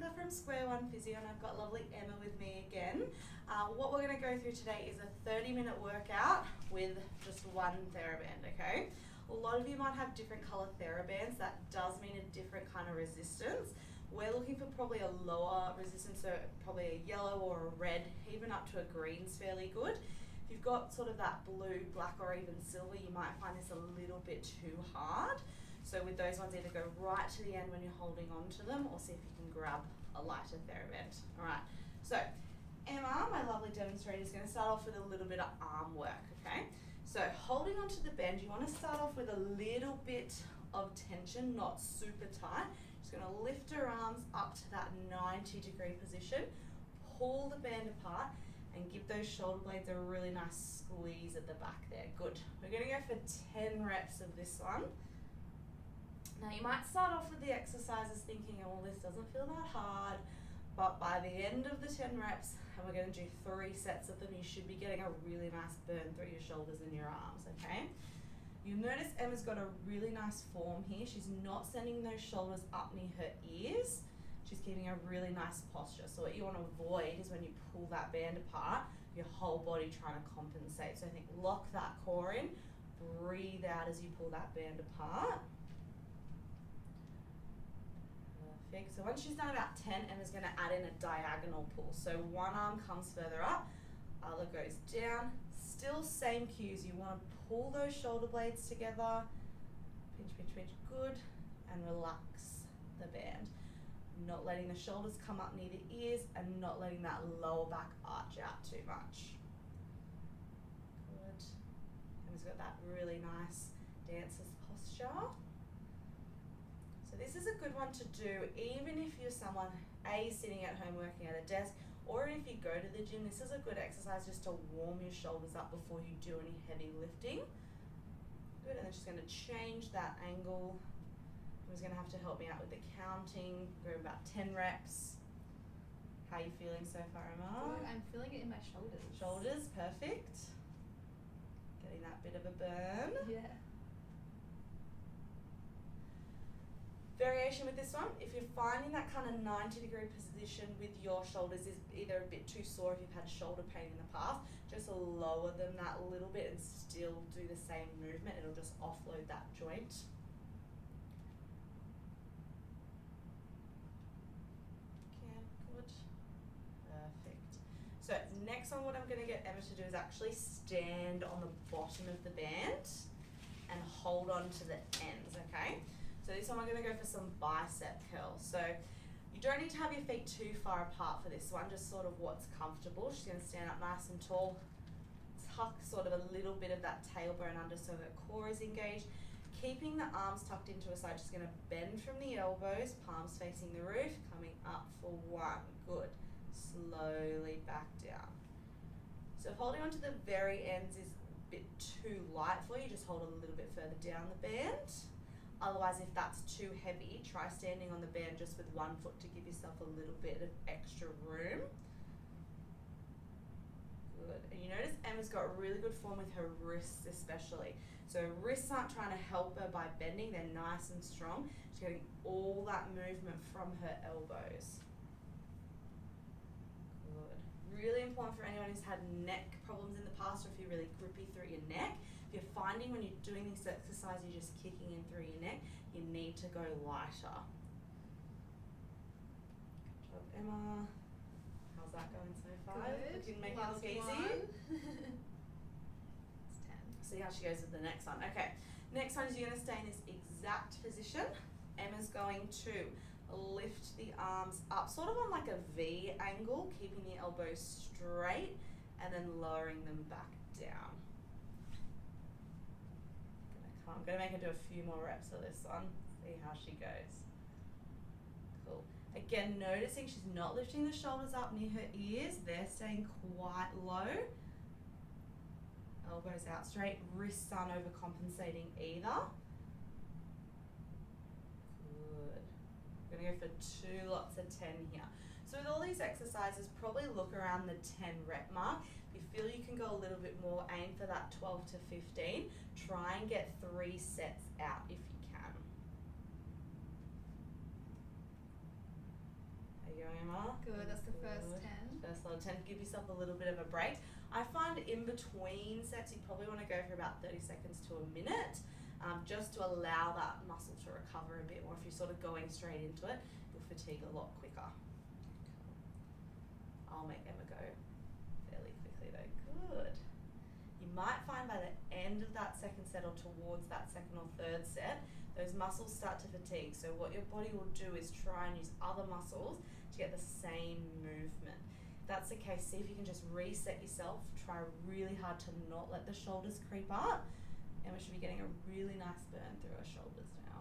Nicola from Square One Physio, and I've got lovely Emma with me again. What we're going to go through today is a 30-minute workout with just one Theraband, okay? A lot of you might have different color Therabands. That does mean a different kind of resistance. We're looking for probably a lower resistance, so probably a yellow or a red, even up to a green's fairly good. If you've got sort of that blue, black, or even silver, you might find this a little bit too hard. So with those ones, either go right to the end when you're holding on to them, or see if you can grab a lighter Theraband. All right, so Emma, my lovely demonstrator, is going to start off with a little bit of arm work, okay? So holding onto the bend, you want to start off with a little bit of tension, not super tight. Just going to lift her arms up to that 90-degree position, pull the band apart, and give those shoulder blades a really nice squeeze at the back there. Good. We're going to go for 10 reps of this one. Now you might start off with the exercises thinking, oh, this doesn't feel that hard, but by the end of the 10 reps, and we're going to do 3 sets of them, you should be getting a really nice burn through your shoulders and your arms, okay? You'll notice Emma's got a really nice form here. She's not sending those shoulders up near her ears. She's keeping a really nice posture. So what you want to avoid is when you pull that band apart, your whole body trying to compensate. So I think lock that core in, breathe out as you pull that band apart. Perfect. So once she's done about 10, Emma's going to add in a diagonal pull. So one arm comes further up, other goes down. Still same cues. You want to pull those shoulder blades together, pinch, pinch, pinch, good, and relax the band. Not letting the shoulders come up near the ears and not letting that lower back arch out too much. Good. Emma's got that really nice dancer's posture. So this is a good one to do even if you're someone sitting at home working at a desk, or if you go to the gym. This is a good exercise just to warm your shoulders up before you do any heavy lifting. Good, and then she's going to change that angle. Emma's going to have to help me out with the counting. Go about 10 reps. How are you feeling so far, Emma? Good. I'm feeling it in my shoulders. Shoulders, perfect. Getting that bit of a burn. Yeah. Variation with this one, if you're finding that kind of 90-degree position with your shoulders is either a bit too sore if you've had shoulder pain in the past, just lower them that little bit and still do the same movement. It'll just offload that joint. Okay, good. Perfect. So next one, what I'm going to get Emma to do is actually stand on the bottom of the band and hold on to the ends, okay? So this one, we're going to go for some bicep curls. So you don't need to have your feet too far apart for this one, just sort of what's comfortable. She's going to stand up nice and tall, tuck sort of a little bit of that tailbone under so her core is engaged. Keeping the arms tucked into a side, just going to bend from the elbows, palms facing the roof, coming up for 1. Good. Slowly back down. So if holding onto the very ends is a bit too light for you, just hold a little bit further down the band. Otherwise, if that's too heavy, try standing on the band just with one foot to give yourself a little bit of extra room. Good. And you notice Emma's got really good form with her wrists especially. So her wrists aren't trying to help her by bending, they're nice and strong. She's getting all that movement from her elbows. Good. Really important for anyone who's had neck problems in the past, or if you're really grippy through your neck. If you're finding when you're doing this exercise you're just kicking in through your neck, you need to go lighter. Good job, Emma. How's that going so far? Good. Didn't make it Last look easy. one. It's 10. See how she goes with the next one. Okay, next one is you're going to stay in this exact position. Emma's going to lift the arms up, sort of on like a V angle, keeping the elbows straight, and then lowering them back down. I'm going to make her do a few more reps of this one, see how she goes. Cool. Again, noticing she's not lifting the shoulders up near her ears, they're staying quite low. Elbows out straight, wrists aren't overcompensating either. Good. I'm going to go for 2 lots of 10 here. So with all these exercises, probably look around the 10 rep mark. If you feel you can go a little bit more, aim for that 12 to 15. Try and get 3 sets out if you can. There you you go, Emma? Good, that's the first 10. First lot of 10. Give yourself a little bit of a break. I find in between sets, you probably want to go for about 30 seconds to a minute, just to allow that muscle to recover a bit more. If you're sort of going straight into it, you'll fatigue a lot quicker. I'll make Emma go fairly quickly though. Good. You might find by the end of that second set or towards that second or third set, those muscles start to fatigue. So what your body will do is try and use other muscles to get the same movement. If that's the case, see if you can just reset yourself. Try really hard to not let the shoulders creep up. Emma should be getting a really nice burn through her shoulders now.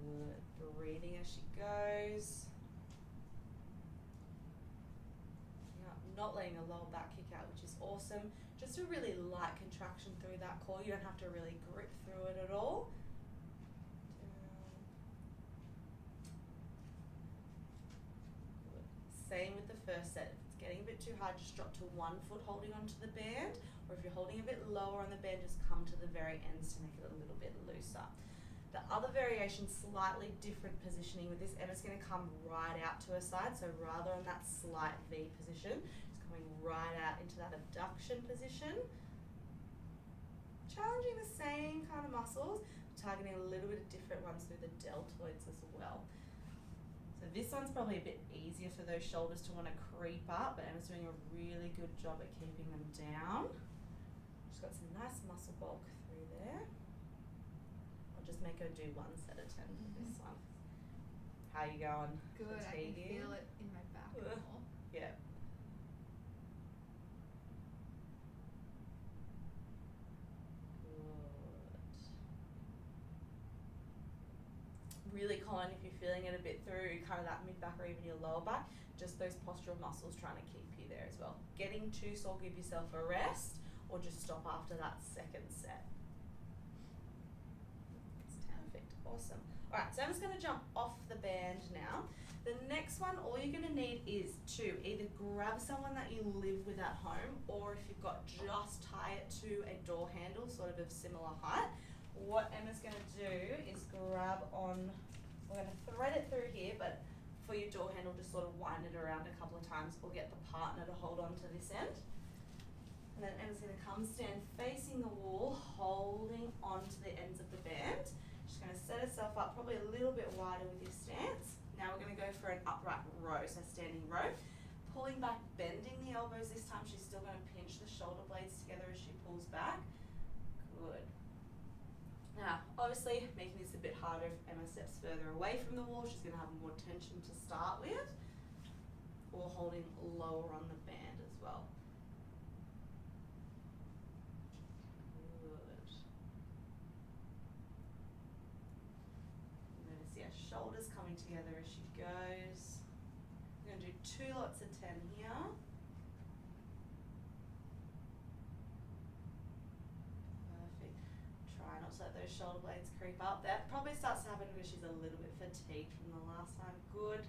Good. Breathing as she goes. Not letting a lower back kick out, which is awesome. Just a really light contraction through that core. You don't have to really grip through it at all. Same with the first set. If it's getting a bit too hard, just drop to one foot holding onto the band, or if you're holding a bit lower on the band, just come to the very ends to make it a little bit looser. The other variation, slightly different positioning with this. Emma's going to come right out to her side, so rather on that slight V position, just coming right out into that abduction position. Challenging the same kind of muscles, targeting a little bit of different ones through the deltoids as well. So this one's probably a bit easier for those shoulders to want to creep up, but Emma's doing a really good job at keeping them down. She's got some nice muscle bulk through there. I'll just make her do one set of 10 with this one. How you going? Good, Fatiguing? I can feel it in my back more. Yeah. Really common if you're feeling it a bit through kind of that mid-back or even your lower back, just those postural muscles trying to keep you there as well. Getting too sore, give yourself a rest, or just stop after that second set. It's perfect, awesome. All right, so I'm just gonna jump off the band now. The next one, all you're gonna need is to either grab someone that you live with at home, or if you've got, just tie it to a door handle, sort of similar height. What Emma's going to do is grab on, we're going to thread it through here, but for your door handle, just sort of wind it around a couple of times, or get the partner to hold on to this end. And then Emma's going to come stand facing the wall, holding onto the ends of the band. She's going to set herself up probably a little bit wider with your stance. Now we're going to go for an upright row, so standing row. Pulling back, bending the elbows this time. She's still going to pinch the shoulder blades together as she pulls back. Good. Now, obviously, making this a bit harder if Emma steps further away from the wall, she's going to have more tension to start with, or holding lower on the band as well. Good. Notice, yeah, shoulders coming together as she goes. We're going to do 2 lots of 10 here. Let those shoulder blades creep up. That probably starts to happen because she's a little bit fatigued from the last time. Good.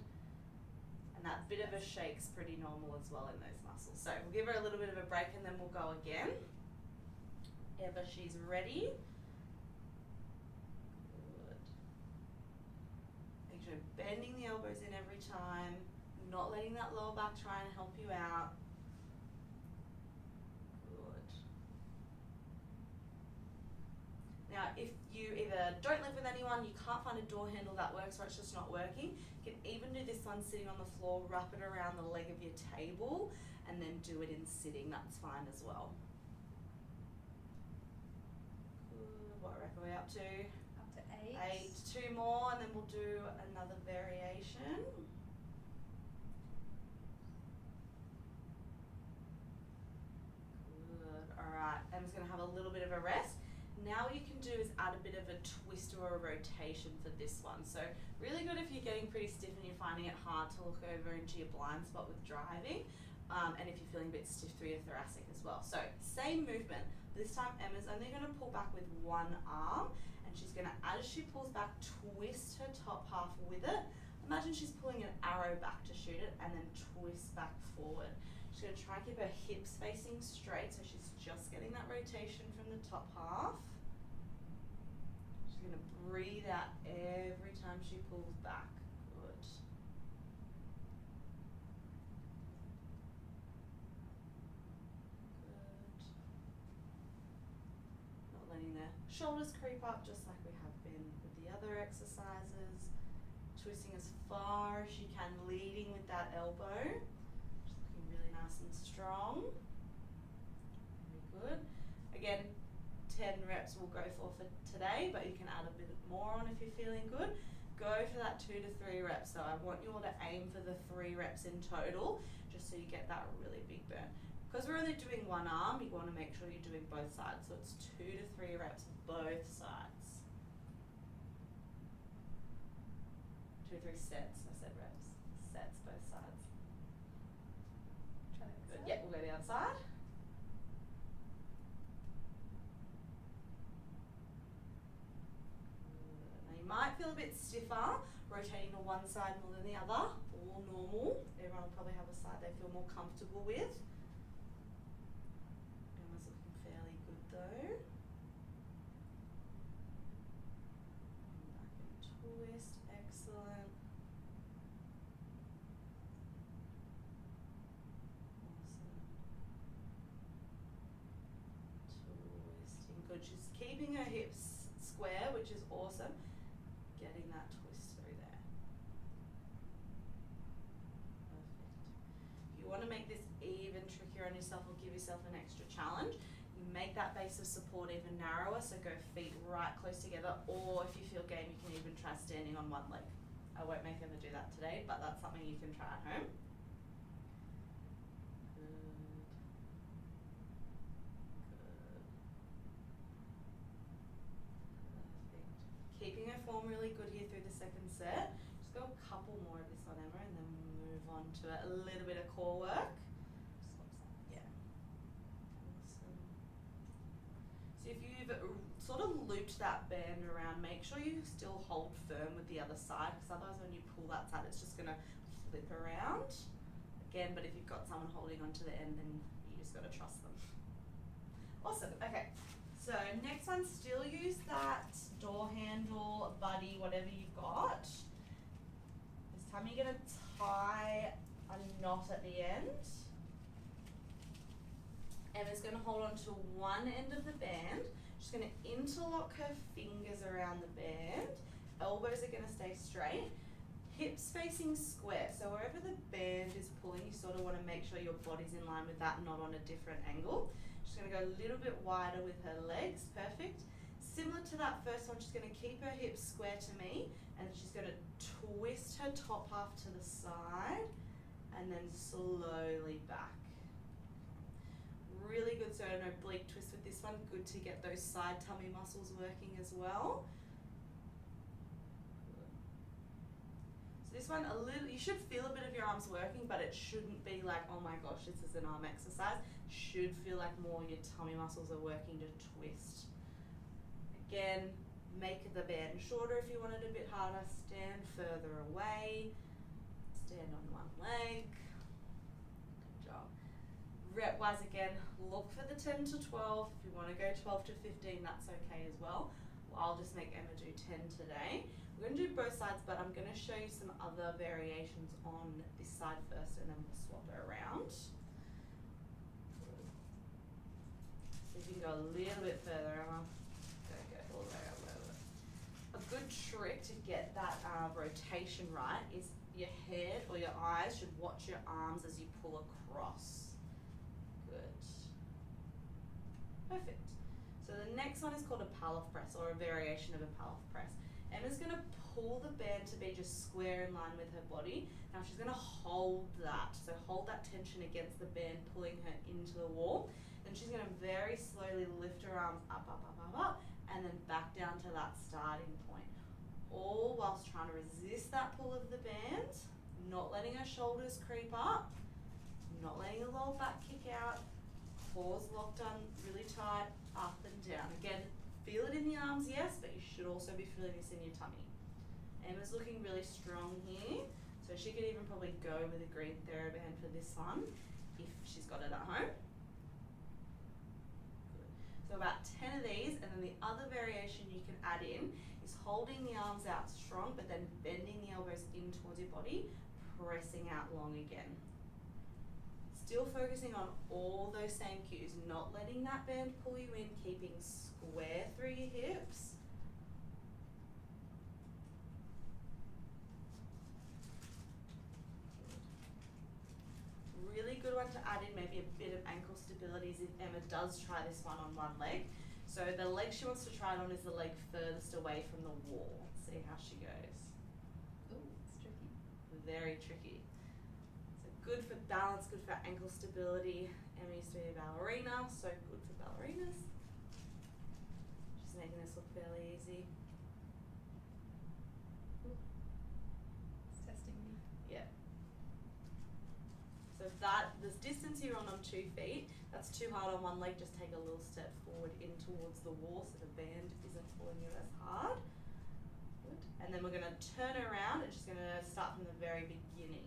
And that bit of a shake's pretty normal as well in those muscles. So we'll give her a little bit of a break and then we'll go again. Ever she's ready. Good. Make sure bending the elbows in every time, not letting that lower back try and help you out. Now, if you either don't live with anyone, you can't find a door handle that works, or it's just not working, you can even do this one sitting on the floor, wrap it around the leg of your table, and then do it in sitting. That's fine as well. Good. What record are we up to? Up to 8. 8. 2 more, and then we'll do another variation. Good. All right. Emma's going to have a little bit of a rest. Now what you can do is add a bit of a twist or a rotation for this one. So really good if you're getting pretty stiff and you're finding it hard to look over into your blind spot with driving, and if you're feeling a bit stiff through your thoracic as well. So same movement. This time Emma's only going to pull back with one arm, and she's going to, as she pulls back, twist her top half with it. Imagine she's pulling an arrow back to shoot it, and then twist back forward. She's going to try and keep her hips facing straight, so she's just getting that rotation from the top half. She's going to breathe out every time she pulls back. Good. Shoulders creep up just like we have been with the other exercises. Twisting as far as you can, leading with that elbow. Just looking really nice and strong. Very good. Again, 10 reps we'll go for today, but you can add a bit more on if you're feeling good. Go for that 2 to 3 reps. So I want you all to aim for the 3 reps in total, just so you get that really big burn. Because we're only doing one arm, you want to make sure you're doing both sides. So it's 2 to 3 reps both sides. 2 to 3 sets, I said reps. Sets, both sides. Try the Good. other Yep, we'll go the other side. Now you might feel a bit stiffer, rotating to one side more than the other. All normal. Everyone will probably have a side they feel more comfortable with. Emma's looking fairly good though. Back and twist, excellent. Twisting, good. She's keeping her hips square, which is awesome. Getting that twist through there. Perfect. If you want to make this even trickier on yourself or give yourself an extra challenge, you make that base of support even narrower, so go feet right close together, or if you feel game, you can even try standing on one leg. I won't make Emma do that today, but that's something you can try at home. Keeping her form really good here through the second set. Just go a couple more of this on Emma and then we'll move on to a little bit of core work. Yeah. Awesome. So if you've sort of looped that band around, make sure you still hold firm with the other side, because otherwise when you pull that side it's just going to flip around. Again, but if you've got someone holding onto the end, then you just got to trust them. Awesome. Okay. So next one, still use that door handle, buddy, whatever you've got. This time you're going to tie a knot at the end. Emma's going to hold on to one end of the band. She's going to interlock her fingers around the band. Elbows are going to stay straight. Hips facing square. So wherever the band is pulling, you sort of want to make sure your body's in line with that, not on a different angle. She's going to go a little bit wider with her legs, perfect. Similar to that first one, she's going to keep her hips square to me, and then she's going to twist her top half to the side, and then slowly back. Really good, so an oblique twist with this one, good to get those side tummy muscles working as well. So this one, you should feel a bit of your arms working, but it shouldn't be like, oh my gosh, this is an arm exercise. Should feel like more your tummy muscles are working to twist. Again, make the band shorter if you want it a bit harder. Stand further away. Stand on one leg. Good job. Rep wise again, look for the 10 to 12. If you want to go 12 to 15, that's okay as well. I'll just make Emma do 10 today. We're going to do both sides, but I'm going to show you some other variations on this side first, and then we'll swap it around. So you can go a little bit further, Emma. Go all the way up, a good trick to get that rotation right is your head or your eyes should watch your arms as you pull across. Good. Perfect. So the next one is called a Pallof press, or a variation of a Pallof press. Emma's going to pull the band to be just square in line with her body. Now she's going to hold that. So hold that tension against the band, pulling her into the wall. Then she's going to very slowly lift her arms up, up, up, up, up, and then back down to that starting point. All whilst trying to resist that pull of the band, not letting her shoulders creep up, not letting the lower back kick out, claws locked on really tight, up and down. Again, feel it in the arms, yes, but you should also be feeling this in your tummy. Emma's looking really strong here, so she could even probably go with a green Theraband for this one if she's got it at home. So about 10 of these, and then the other variation you can add in is holding the arms out strong, but then bending the elbows in towards your body, pressing out long again. Still focusing on all those same cues, not letting that band pull you in, keeping square through your hips. Really good one to add in maybe a bit of ankle stability if Emma does try this one on one leg. So the leg she wants to try it on is the leg furthest away from the wall. See how she goes. Ooh, it's tricky. Very tricky. So good for balance, good for ankle stability. Emma used to be a ballerina, so good for ballerinas. Just making this look fairly easy. Ooh. It's testing me. Yeah. So if that, this distance you're on 2 feet, that's too hard on one leg, just take a little step forward in towards the wall so the band isn't pulling you as hard. Good. And then we're going to turn around and just going to start from the very beginning.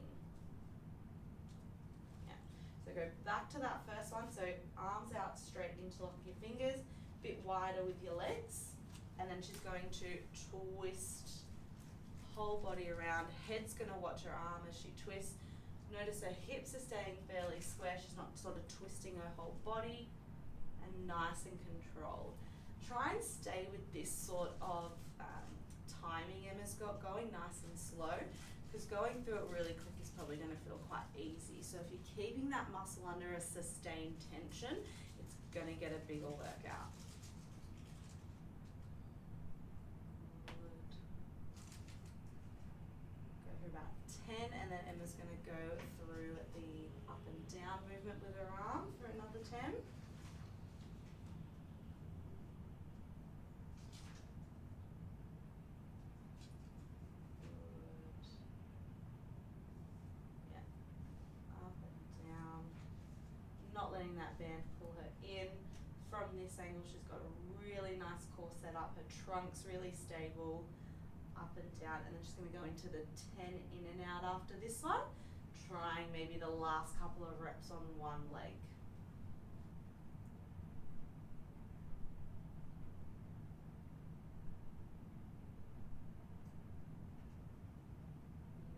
Yeah. So go back to that first one. So arms out straight, interlock your fingers, bit wider with your legs. And then she's going to twist whole body around. Head's going to watch her arm as she twists. Notice her hips are staying fairly square. She's not sort of twisting her whole body, and nice and controlled. Try and stay with this sort of timing Emma's got going, nice and slow, because going through it really quick is probably going to feel quite easy. So if you're keeping that muscle under a sustained tension, it's going to get a bigger workout. About 10, and then Emma's going to go through the up and down movement with her arm for another 10. Good. Yeah. Up and down. Not letting that band pull her in. From this angle, she's got a really nice core set up. Her trunk's really stable. Up and down, and then she's going to go into the 10 in and out after this one, trying maybe the last couple of reps on one leg.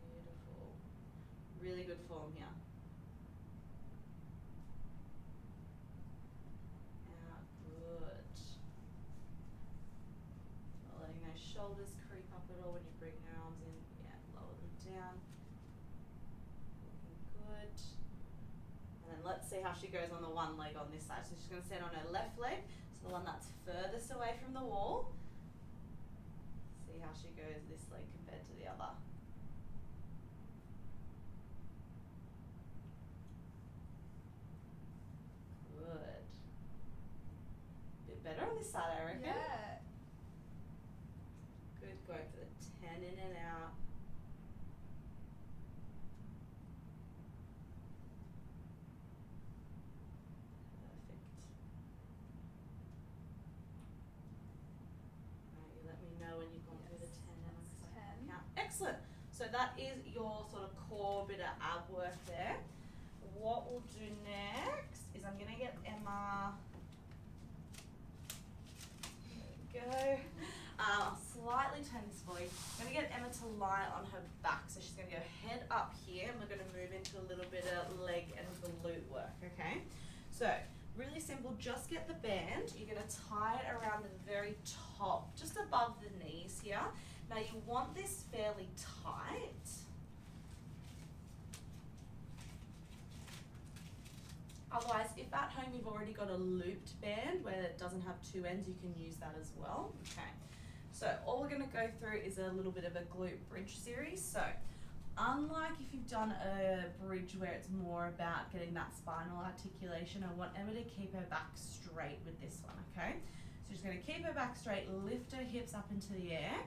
Beautiful. Really good form here. Out, good. Not letting those shoulders creep up at all when you bring your arms in. Yeah, lower them down. Looking good. And then let's see how she goes on the one leg on this side. So she's going to stand on her left leg, so the one that's furthest away from the wall. See how she goes this leg compared to the other. Good. Bit better on this side, I reckon. Yeah. Good, going for the 10 in and out. Perfect. Alright, you let me know when you've gone through the 10 and That's 10. count. Excellent. So that is your sort of core bit of ab work there. What we'll do next is I'm going to get Emma. There we go. I'll slightly turn this for you. I'm going to get Emma to lie on her back. So she's going to go head up here, and we're going to move into a little bit of leg and glute work, okay? So, really simple, just get the band. You're going to tie it around the very top, just above the knees here. Now you want this fairly tight. Otherwise, if at home you've already got a looped band where it doesn't have two ends, you can use that as well. Okay, so all we're going to go through is a little bit of a glute bridge series. So unlike if you've done a bridge where it's more about getting that spinal articulation, I want Emma to keep her back straight with this one, okay? So she's going to keep her back straight, lift her hips up into the air,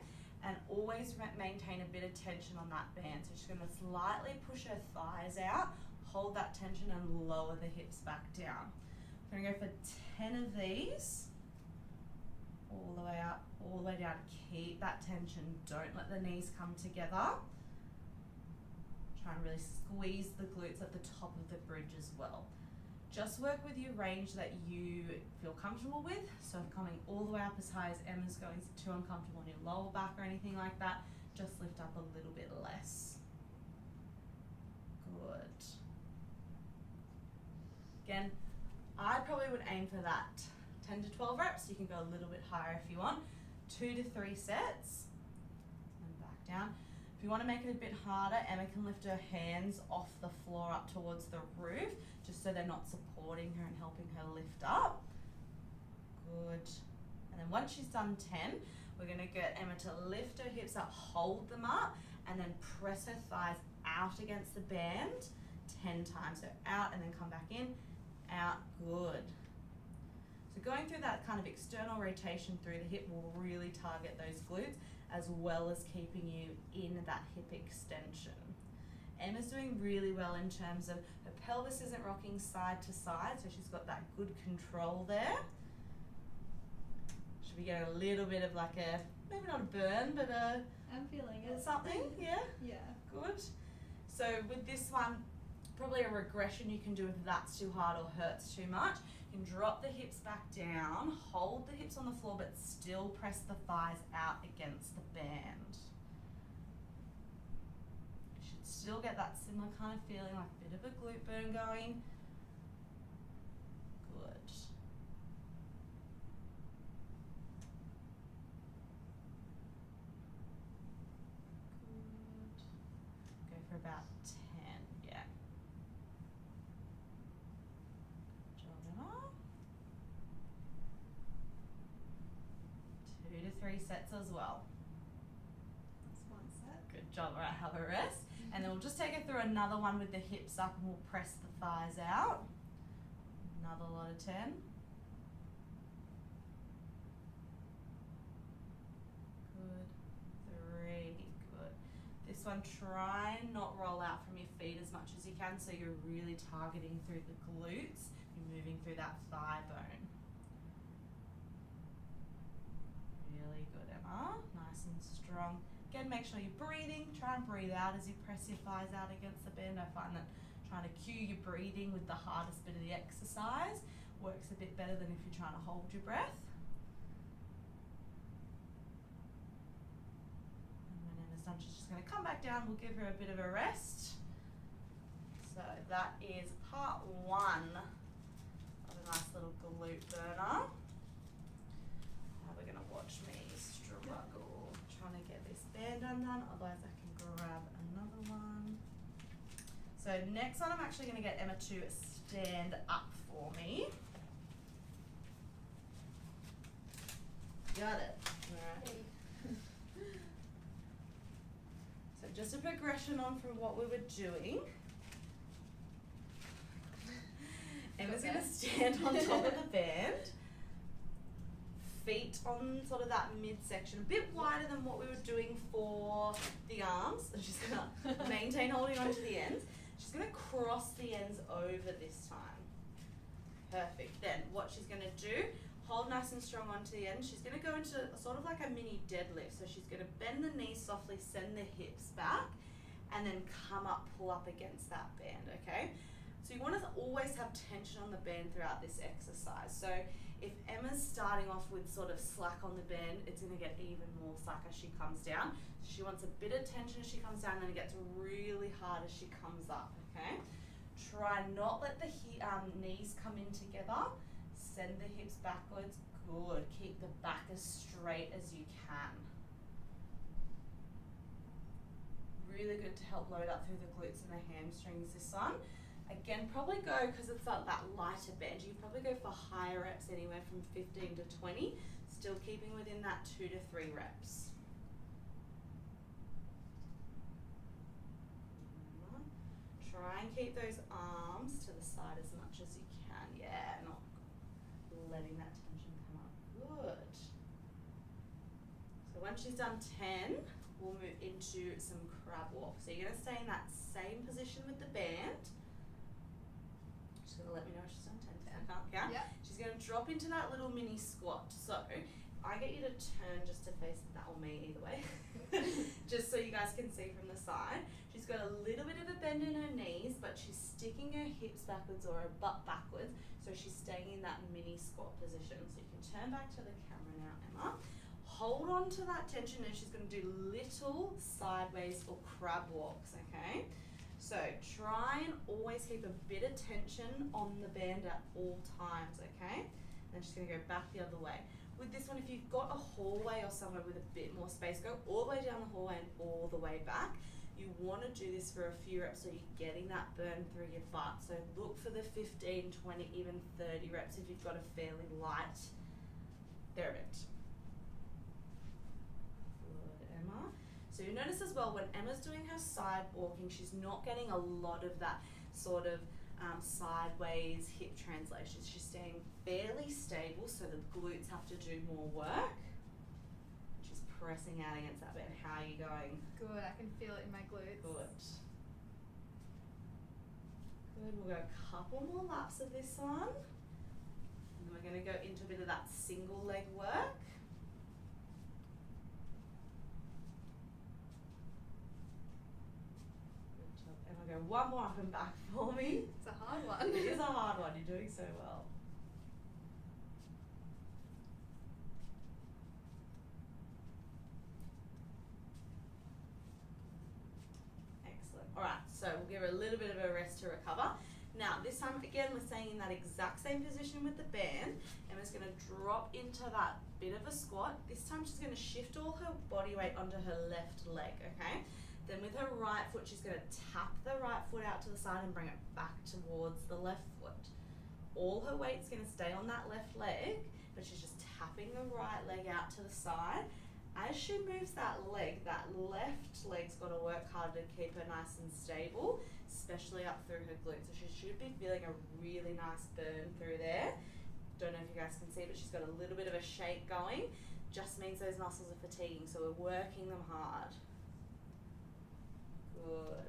and always maintain a bit of tension on that band. So she's going to slightly push her thighs out, hold that tension, and lower the hips back down. We're going to go for 10 of these, all the way up, all the way down. Keep that tension. Don't let the knees come together. Try and really squeeze the glutes at the top of the bridge as well. Just work with your range that you feel comfortable with. So if coming all the way up as high as Emma's going, is too uncomfortable on your lower back or anything like that, just lift up a little bit less. Good. Again, I probably would aim for that 10 to 12 reps. You can go a little bit higher if you want. 2 to 3 sets. And back down. If you want to make it a bit harder, Emma can lift her hands off the floor up towards the roof, just so they're not supporting her and helping her lift up. Good. And then once she's done 10, we're going to get Emma to lift her hips up, hold them up, and then press her thighs out against the band 10 times. So out and then come back in, out, good. So going through that kind of external rotation through the hip will really target those glutes, as well as keeping you in that hip extension. Emma's doing really well in terms of her pelvis isn't rocking side to side, so she's got that good control there. Should we get a little bit of like a, maybe not a burn, but a... I'm feeling it. Something, yeah? Yeah. Good. So with this one, probably a regression you can do if that's too hard or hurts too much. You can drop the hips back down, hold the hips on the floor, but still press the thighs out against the band. You should still get that similar kind of feeling, like a bit of a glute burn going. Good. Good. Go for about 10, yeah. Jog it up. 2 to 3 sets as well. That's one set. Good job. All right, have a rest. And then we'll just take it through another one with the hips up and we'll press the thighs out. Another lot of 10. Good. 3. Good. This one, try and not roll out from your feet as much as you can, so you're really targeting through the glutes. You're moving through that thigh bone. Really good, Emma. Nice and strong. Again, make sure you're breathing. Try and breathe out as you press your thighs out against the band. I find that trying to cue your breathing with the hardest bit of the exercise works a bit better than if you're trying to hold your breath. And when Emma's done, she's just going to come back down. We'll give her a bit of a rest. So that is part 1 of a nice little glute burner. Now we're going to watch me struggle trying to get this band undone, otherwise I can grab another one. So next one, I'm actually going to get Emma to stand up for me. Got it. Alright. So just a progression on from what we were doing. Emma's going to stand on top of the band. Feet on sort of that midsection, a bit wider than what we were doing for the arms. And she's going to maintain holding on to the ends. She's going to cross the ends over this time. Perfect. Then what she's going to do, hold nice and strong onto the end. She's going to go into sort of like a mini deadlift. So she's going to bend the knees softly, send the hips back, and then come up, pull up against that band, okay? So you want to always have tension on the band throughout this exercise. So if Emma's starting off with sort of slack on the band, it's going to get even more slack as she comes down. She wants a bit of tension as she comes down, and then it gets really hard as she comes up, okay? Try not let the knees come in together. Send the hips backwards. Good. Keep the back as straight as you can. Really good to help load up through the glutes and the hamstrings, this one. Again, probably go, because it's that lighter band, you probably go for higher reps, anywhere from 15 to 20, still keeping within that 2 to 3 reps. Try and keep those arms to the side as much as you can. Yeah, not letting that tension come up. Good. So once she's done 10, we'll move into some crab walk. So you're going to stay in that same position with the band. She's going to let me know if she's done 10. I can't count. Yep. She's going to drop into that little mini squat. So I get you to turn just to face that, or me, either way. Just so you guys can see from the side. She's got a little bit of a bend in her knees, but she's sticking her hips backwards or her butt backwards, so she's staying in that mini squat position. So you can turn back to the camera now, Emma. Hold on to that tension, and she's going to do little sideways or crab walks, okay? So try and always keep a bit of tension on the band at all times, okay? And just gonna go back the other way. With this one, if you've got a hallway or somewhere with a bit more space, go all the way down the hallway and all the way back. You want to do this for a few reps so you're getting that burn through your butt. So look for the 15, 20, even 30 reps if you've got a fairly light Theraband. Good, Emma. So you notice as well when Emma's doing her side walking, she's not getting a lot of that sort of sideways hip translation. She's staying fairly stable so the glutes have to do more work. She's pressing out against that band. How are you going? Good, I can feel it in my glutes. Good. Good, we'll go a couple more laps of this one. And then we're going to go into a bit of that single leg work. Good job. And we'll go one more up and back for me. It's a hard one. It is a hard one, you're doing so well. Alright, so we'll give her a little bit of a rest to recover. Now, this time, again, we're staying in that exact same position with the band. Emma's going to drop into that bit of a squat. This time, she's going to shift all her body weight onto her left leg, okay? Then with her right foot, she's going to tap the right foot out to the side and bring it back towards the left foot. All her weight's going to stay on that left leg, but she's just tapping the right leg out to the side. As she moves that leg, that left leg's got to work hard to keep her nice and stable, especially up through her glutes. So she should be feeling a really nice burn through there. Don't know if you guys can see, but she's got a little bit of a shake going. Just means those muscles are fatiguing, so we're working them hard. Good.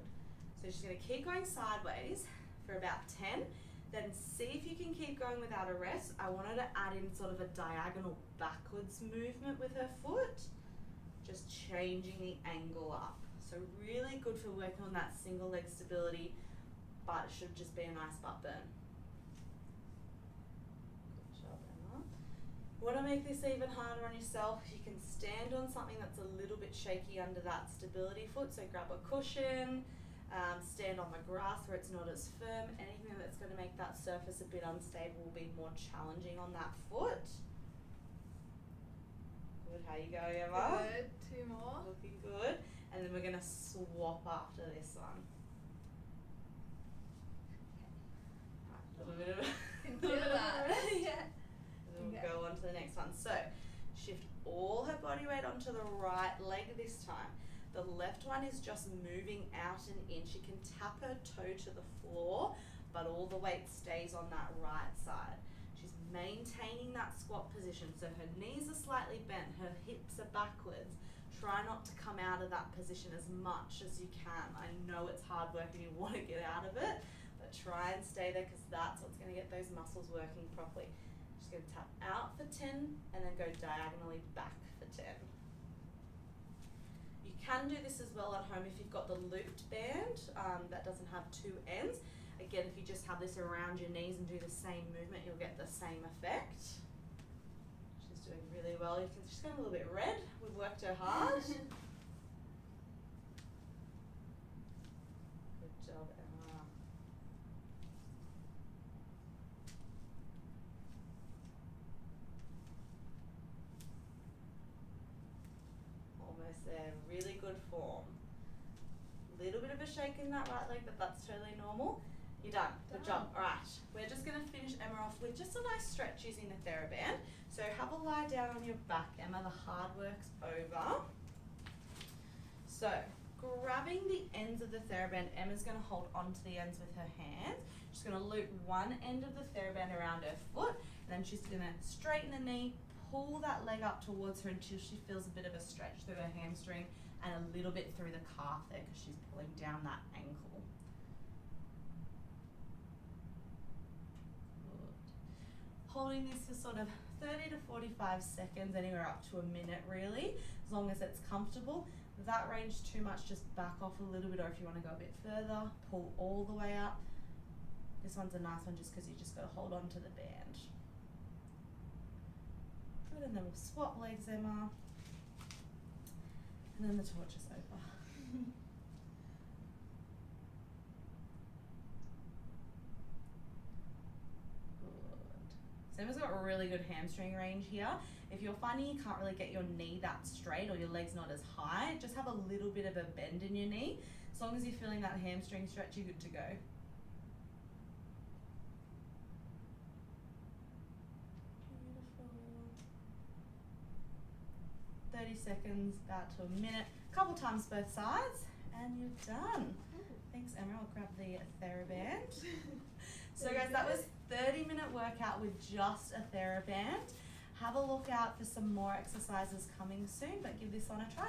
So she's going to keep going sideways for about 10. Then see if you can keep going without a rest. I want her to add in sort of a diagonal backwards movement with her foot. Just changing the angle up. So really good for working on that single leg stability, but it should just be a nice butt burn. Good job, Emma. Want to make this even harder on yourself, you can stand on something that's a little bit shaky under that stability foot. So grab a cushion, stand on the grass where it's not as firm. Anything that's going to make that surface a bit unstable will be more challenging on that foot. Good, how you going, Emma? Good, 2 more. Looking good. And then we're going to swap after this one. Right, a little bit of Can feel that. yeah. And then we'll go on to the next one. So, shift all her body weight onto the right leg this time. The left one is just moving out an inch. You can tap her toe to the floor, but all the weight stays on that right side. She's maintaining that squat position, so her knees are slightly bent, her hips are backwards. Try not to come out of that position as much as you can. I know it's hard work and you want to get out of it, but try and stay there because that's what's going to get those muscles working properly. Just going to tap out for 10 and then go diagonally back for 10. You can do this as well at home if you've got the looped band that doesn't have 2 ends. Again, if you just have this around your knees and do the same movement, you'll get the same effect. She's doing really well. You can just go a little bit red. We've worked her hard. Good job, Emma. Almost there. Really good form. Little bit of a shake in that right leg, but that's totally normal. You're done. Good job. Alright, we're just going to finish Emma off with just a nice stretch using the Theraband. So have a lie down on your back, Emma. The hard work's over. So, grabbing the ends of the Theraband, Emma's going to hold onto the ends with her hands. She's going to loop one end of the Theraband around her foot, and then she's going to straighten the knee, pull that leg up towards her until she feels a bit of a stretch through her hamstring and a little bit through the calf there because she's pulling down that ankle. Holding this for sort of 30 to 45 seconds, anywhere up to a minute really, as long as it's comfortable. If that range too much, just back off a little bit, or if you want to go a bit further, pull all the way up. This one's a nice one just because you just got to hold on to the band. Good, and then we'll swap legs, Emma. And then the torch is over. really good hamstring range here. If you're finding you can't really get your knee that straight or your leg's not as high, just have a little bit of a bend in your knee. As long as you're feeling that hamstring stretch, you're good to go. Beautiful. 30 seconds, about to a minute. Couple times both sides, and you're done. Thanks, Emma. I'll grab the Theraband. So guys, that was 30-minute workout with just a Theraband. Have a look out for some more exercises coming soon, but give this one a try.